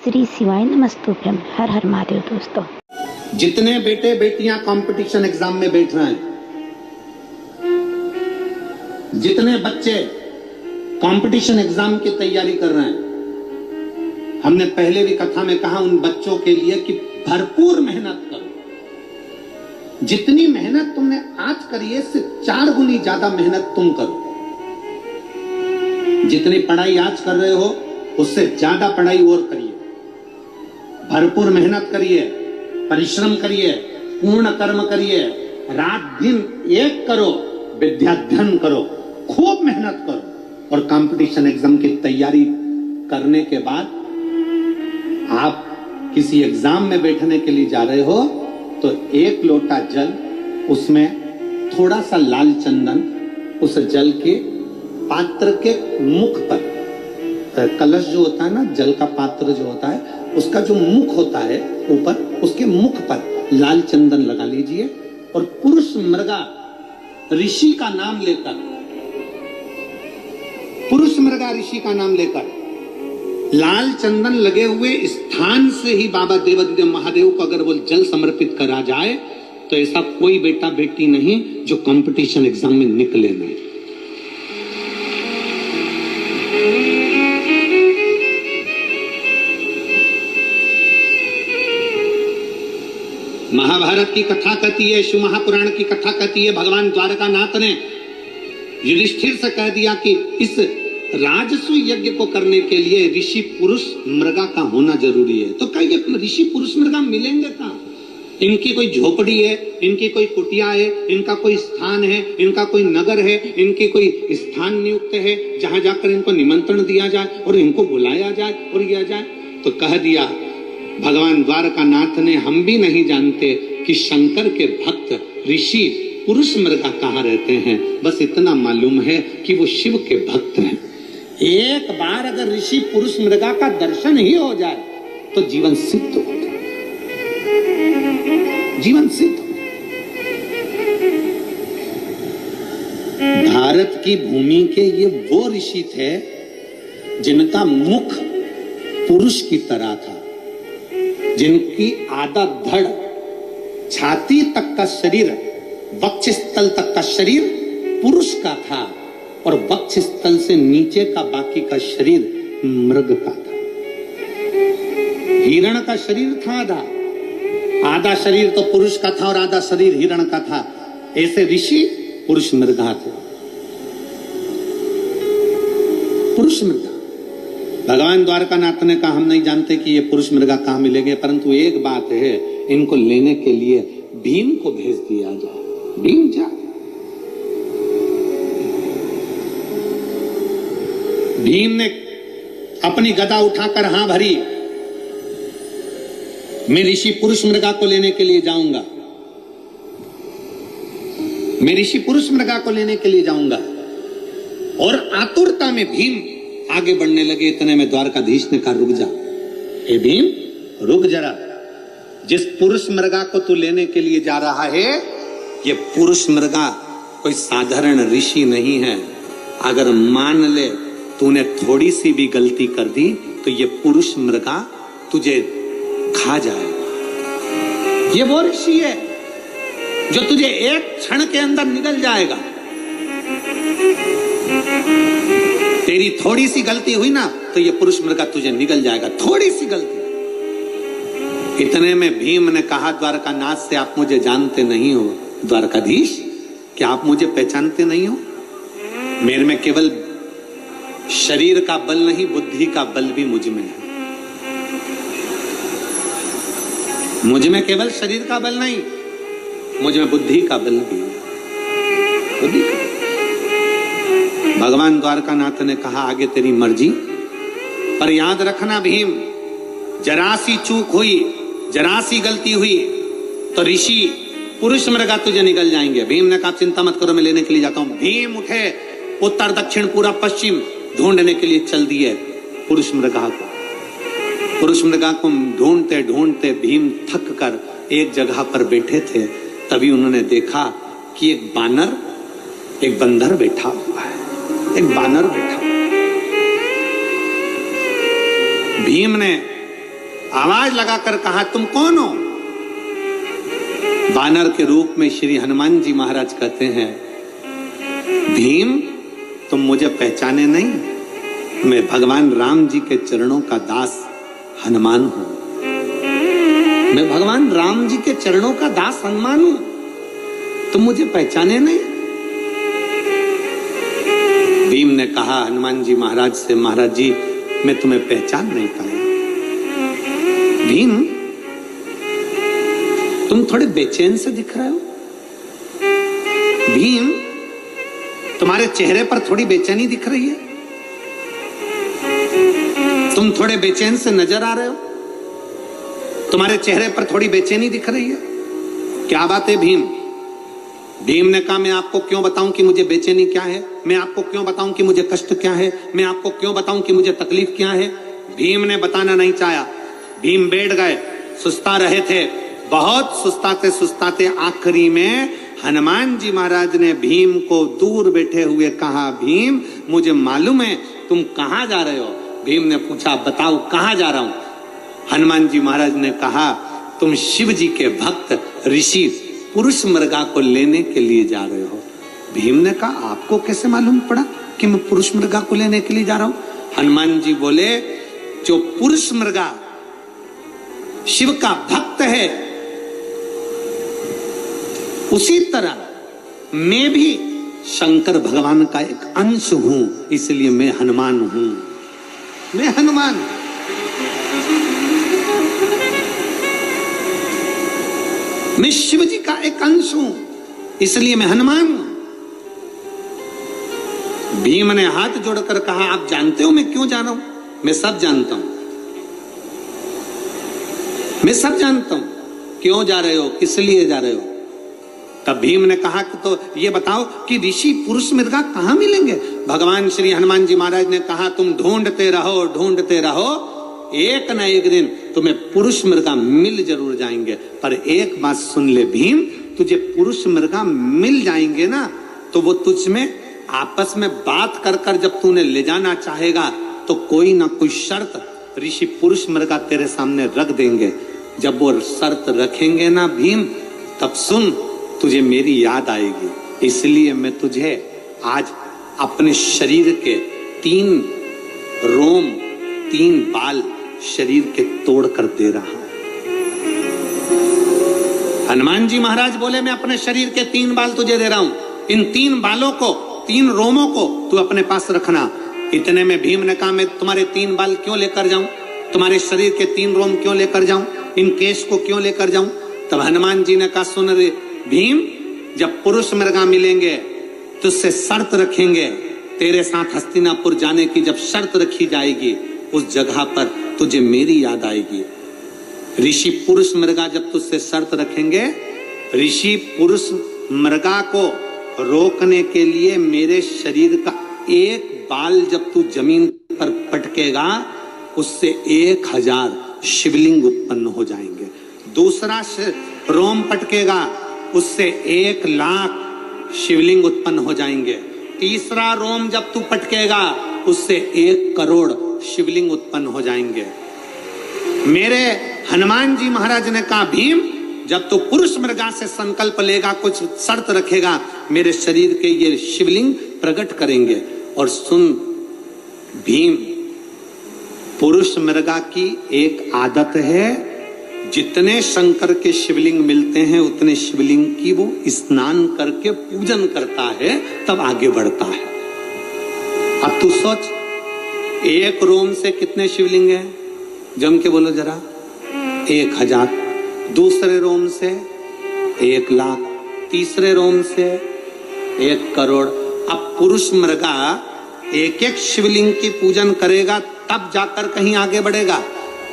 श्री शिवाय नमस्तुभ्यम। हर हर महादेव। दोस्तों, जितने बेटे बेटियां कंपटीशन एग्जाम में बैठ रहे हैं, जितने बच्चे कंपटीशन एग्जाम की तैयारी कर रहे हैं, हमने पहले भी कथा में कहा उन बच्चों के लिए कि भरपूर मेहनत करो। जितनी मेहनत तुमने आज करी है इससे 4 गुनी ज्यादा मेहनत तुम करो। जितनी पढ़ाई आज कर रहे हो उससे ज्यादा पढ़ाई और करिए। भरपूर मेहनत करिए, परिश्रम करिए, पूर्ण कर्म करिए, रात दिन एक करो, विद्याध्ययन करो, खूब मेहनत करो। और कंपटीशन एग्जाम की तैयारी करने के बाद आप किसी एग्जाम में बैठने के लिए जा रहे हो तो 1 लोटा जल, उसमें थोड़ा सा लाल चंदन, उस जल के पात्र के मुख पर, कलश जो होता है ना, जल का पात्र जो होता है, उसका जो मुख होता है ऊपर, उसके मुख पर लाल चंदन लगा लीजिए और पुरुष मृगा ऋषि का नाम लेकर, पुरुष मृगा ऋषि का नाम लेकर लाल चंदन लगे हुए स्थान से ही बाबा देवादिदेव महादेव को अगर वो जल समर्पित करा जाए तो ऐसा कोई बेटा बेटी नहीं जो कंपटीशन एग्जाम में निकले नहीं। महाभारत की कथा कहती है, शिव महापुराण की कथा कहती है, भगवान द्वारकानाथ ने युधिष्ठिर से कह दिया कि इस राजसु यज्ञ को करने के लिए ऋषि पुरुष मृगा का होना जरूरी है। तो क्या ये ऋषि पुरुष मृगा मिलेंगे कहां? इनकी कोई झोपड़ी है, इनकी कोई कुटिया है, इनका कोई स्थान है, इनका कोई नगर है, इनकी कोई स्थान नियुक्त है जहां जाकर इनको निमंत्रण दिया जाए और इनको बुलाया जाए और किया जाए? तो कह दिया भगवान द्वारकानाथ ने, हम भी नहीं जानते कि शंकर के भक्त ऋषि पुरुष मृगा कहाँ रहते हैं, बस इतना मालूम है कि वो शिव के भक्त हैं। एक बार अगर ऋषि पुरुष मृगा का दर्शन ही हो जाए तो जीवन सिद्ध हो जाए, जीवन सिद्ध हो जाए। भारत की भूमि के ये वो ऋषि थे जिनका मुख पुरुष की तरह था, जिनकी आधा धड़, छाती तक का शरीर, वक्षस्थल तक का शरीर पुरुष का था और वक्षस्थल से नीचे का बाकी का शरीर मृग का था। हिरण का शरीर था आधा शरीर तो पुरुष का था और आधा शरीर हिरण का था। ऐसे ऋषि पुरुष मृगा थे, पुरुष मृगा। भगवान द्वारकानाथ ने कहा, हम नहीं जानते कि ये पुरुष मृगा कहां मिलेंगे, परंतु एक बात है, इनको लेने के लिए भीम को भेज दिया जाए। भीम जा, भीम ने अपनी गदा उठाकर हां भरी, मैं ऋषि पुरुष मृगा को लेने के लिए जाऊंगा, मैं ऋषि पुरुष मृगा को लेने के लिए जाऊंगा। और आतुरता में भीम आगे बढ़ने लगे। इतने में द्वारकाधीश ने कहा, रुक जा, ए भीम रुक जरा, जिस पुरुष मृगा को तू लेने के लिए जा रहा है, ये पुरुष मृगा कोई साधारण ऋषि नहीं है। अगर मान ले तूने थोड़ी सी भी गलती कर दी तो ये पुरुष मृगा तुझे खा जाएगा। ये वो ऋषि है जो तुझे एक क्षण के अंदर निगल जाएगा। तेरी थोड़ी सी गलती हुई ना तो ये पुरुष मृगा तुझे निगल जाएगा, थोड़ी सी गलती। इतने में भीम ने कहा द्वारकानाथ से, आप मुझे जानते नहीं हो द्वारकाधीश, क्या आप मुझे पहचानते नहीं हो? मेरे में केवल शरीर का बल नहीं, बुद्धि का बल भी मुझ में है। मुझ में केवल शरीर का बल नहीं, मुझ में बुद्धि का बल भी है। बुद्धि का। भगवान द्वारकानाथ ने कहा, आगे तेरी मर्जी, पर याद रखना भीम, जरा सी चूक हुई, जरा सी गलती हुई तो ऋषि पुरुष मृगा तुझे निकल जाएंगे। भीम ने कहा, चिंता मत करो, मैं लेने के लिए जाता हूं। भीम उठे, उत्तर दक्षिण पूरा पश्चिम ढूंढने के लिए चल दिए पुरुष मृगा को। पुरुष मृगा को ढूंढते ढूंढते भीम थक कर एक जगह पर बैठे थे। तभी उन्होंने देखा कि एक बानर, एक बंदर बैठा हुआ है, एक बानर बैठा। भीम ने आवाज लगाकर कहा, तुम कौन हो? वानर के रूप में श्री हनुमान जी महाराज कहते हैं, भीम तुम मुझे पहचाने नहीं, मैं भगवान राम जी के चरणों का दास हनुमान हूं। मैं भगवान राम जी के चरणों का दास हनुमान हूं, तुम मुझे पहचाने नहीं? भीम ने कहा हनुमान जी महाराज से, महाराज जी मैं तुम्हें पहचान नहीं पाया। भीम तुम थोड़े बेचैन से दिख रहे हो। भीम तुम्हारे चेहरे पर थोड़ी बेचैनी दिख रही है, तुम थोड़े बेचैन से नजर आ रहे हो, तुम्हारे चेहरे पर थोड़ी बेचैनी दिख रही है, क्या बात है भीम? भीम ने कहा, मैं आपको क्यों बताऊं कि मुझे बेचैनी क्या है, मैं आपको क्यों बताऊं कि मुझे कष्ट क्या है, मैं आपको क्यों बताऊं कि मुझे तकलीफ क्या है? भीम ने बताना नहीं चाहा। भीम बैठ गए, सुस्ता रहे थे, बहुत सुस्ताते सुस्ताते आखिरी में हनुमान जी महाराज ने भीम को दूर बैठे हुए कहा, भीम मुझे मालूम है तुम कहां जा रहे हो। भीम ने पूछा, बताओ कहां जा रहा हूं? हनुमान जी महाराज ने कहा, तुम शिव जी के भक्त ऋषि पुरुष मृगा को लेने के लिए जा रहे हो। भीम ने कहा, आपको कैसे मालूम पड़ा कि मैं पुरुष मृगा को लेने के लिए जा रहा हूं? हनुमान जी बोले, जो पुरुष मृगा शिव का भक्त है, उसी तरह मैं भी शंकर भगवान का एक अंश हूं, इसलिए मैं हनुमान हूं। मैं हनुमान, मैं शिव जी का एक अंश हूं, इसलिए मैं हनुमान हूं। भीम ने हाथ जोड़कर कहा, आप जानते हो मैं क्यों जा रहा हूं? मैं सब जानता हूं, मैं सब जानता हूं। क्यों जा रहे हो, किस लिए जा रहे हो? तब भीम ने कहा कि तो ये बताओ कि ऋषि पुरुष मृगा कहां मिलेंगे? भगवान श्री हनुमान जी महाराज ने कहा, तुम ढूंढते रहो, ढूंढते रहो, एक न एक दिन तुम्हें पुरुष मृगा मिल जरूर जाएंगे। पर एक बात सुन ले भीम, तुझे पुरुष मृगा मिल जाएंगे ना, तो वो तुझ में आपस में बात कर कर जब तूने ले जाना चाहेगा तो कोई ना कोई शर्त ऋषि पुरुष मृगा तेरे सामने रख देंगे। जब वो शर्त रखेंगे ना भीम, तब सुन, तुझे मेरी याद आएगी। इसलिए मैं तुझे आज अपने शरीर के 3 रोम 3 बाल शरीर के तोड़ कर दे रहा हूं। हनुमान जी महाराज बोले, मैं अपने शरीर के 3 बाल तुझे दे रहा हूं, इन 3 बालों को, 3 रोमों को तू अपने पास रखना। इतने में भीम ने कहा, मैं तुम्हारे 3 बाल क्यों लेकर जाऊं, तुम्हारे शरीर के 3 रोम क्यों लेकर जाऊं, इन केश को क्यों लेकर जाऊं? तब हनुमान जी ने कहा, सुन रे भीम, जब पुरुष मृगा मिलेंगे तो उससे शर्त रखेंगे, तेरे साथ हस्तिनापुर जाने की जब शर्त रखी जाएगी, उस जगह पर तुझे मेरी याद आएगी। ऋषि पुरुष मृगा जब तुझसे शर्त रखेंगे, ऋषि पुरुष मृगा को रोकने के लिए मेरे शरीर का 1 बाल जब तू जमीन पर पटकेगा, उससे 1000 शिवलिंग उत्पन्न हो जाएंगे। दूसरा रोम पटकेगा, उससे 1,00,000 शिवलिंग उत्पन्न हो जाएंगे। तीसरा रोम जब तू पटकेगा, उससे 1 करोड़ शिवलिंग उत्पन्न हो जाएंगे। मेरे हनुमान जी महाराज ने कहा, भीम जब तू पुरुष मृगा से संकल्प लेगा, कुछ शर्त रखेगा, मेरे शरीर के ये शिवलिंग प्रकट करेंगे। और सुन भीम, पुरुष मृगा की एक आदत है, जितने शंकर के शिवलिंग मिलते हैं उतने शिवलिंग की वो स्नान करके पूजन करता है, तब आगे बढ़ता है। अब तू सोच, 1 रोम से कितने शिवलिंग हैं? जम के बोलो जरा। 1000। दूसरे रोम से 1,00,000, तीसरे रोम से 1 करोड़। अब पुरुष मृगा एक एक शिवलिंग की पूजन करेगा, तब जाकर कहीं आगे बढ़ेगा।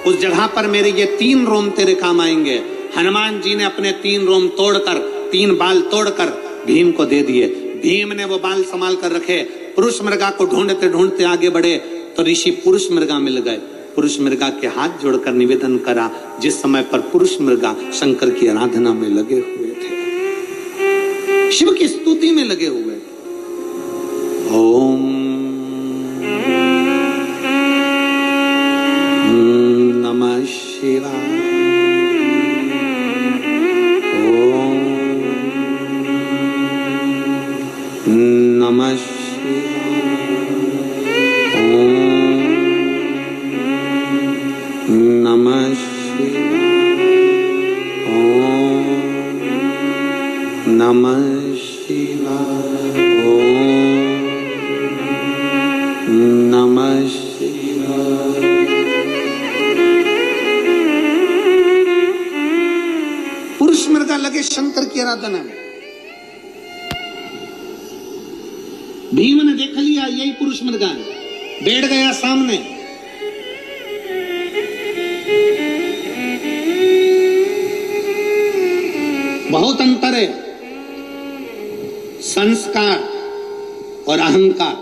उस जगह पर मेरे ये 3 रोम तेरे काम आएंगे। हनुमान जी ने अपने 3 रोम तोड़कर, 3 बाल तोड़कर भीम को दे दिए। भीम ने वो बाल संभाल कर रखे। पुरुष मृगा को ढूंढते ढूंढते आगे बढ़े तो ऋषि पुरुष मृगा मिल गए। पुरुष मृगा के हाथ जोड़कर निवेदन करा, जिस समय पर पुरुष मृगा शंकर की आराधना में लगे हुए थे, शिव की स्तुति में लगे हुए। ओम नमः शिवाय। नमः शिवाय। नमः शिवाय। नमः शिवाय। नमः शिवाय। पुरुष मृगा लगे शंकर की आराधना में। भीम ने देख लिया यही पुरुष मृगा है, बैठ गया सामने। बहुत अंतर है संस्कार और अहंकार,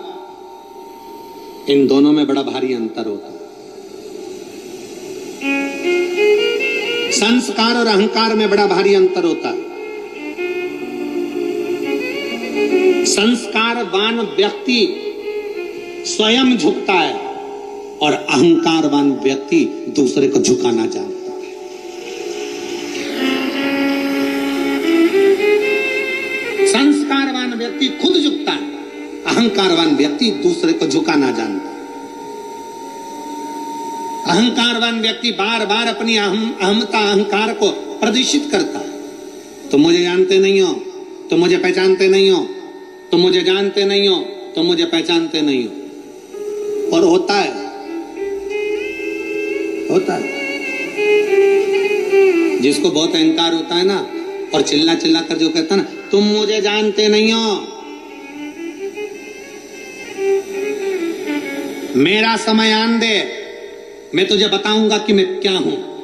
इन दोनों में बड़ा भारी अंतर होता है। संस्कार और अहंकार में बड़ा भारी अंतर होता है। संस्कारवान व्यक्ति स्वयं झुकता है और अहंकारवान व्यक्ति दूसरे को झुकाना जानता है। संस्कारवान व्यक्ति खुद झुकता है, अहंकारवान व्यक्ति दूसरे को झुकाना जानता है। अहंकारवान व्यक्ति बार बार अपनी अहमता अहंकार को प्रदर्शित करता है। तुम मुझे जानते नहीं हो, तुम मुझे पहचानते नहीं हो, तुम मुझे जानते नहीं हो, तुम मुझे पहचानते नहीं हो। और होता है, होता है। जिसको बहुत अहंकार होता है ना, और चिल्ला चिल्ला कर जो कहता है ना, तुम मुझे जानते नहीं हो, मेरा समय आन दे, मैं तुझे बताऊंगा कि मैं क्या हूं।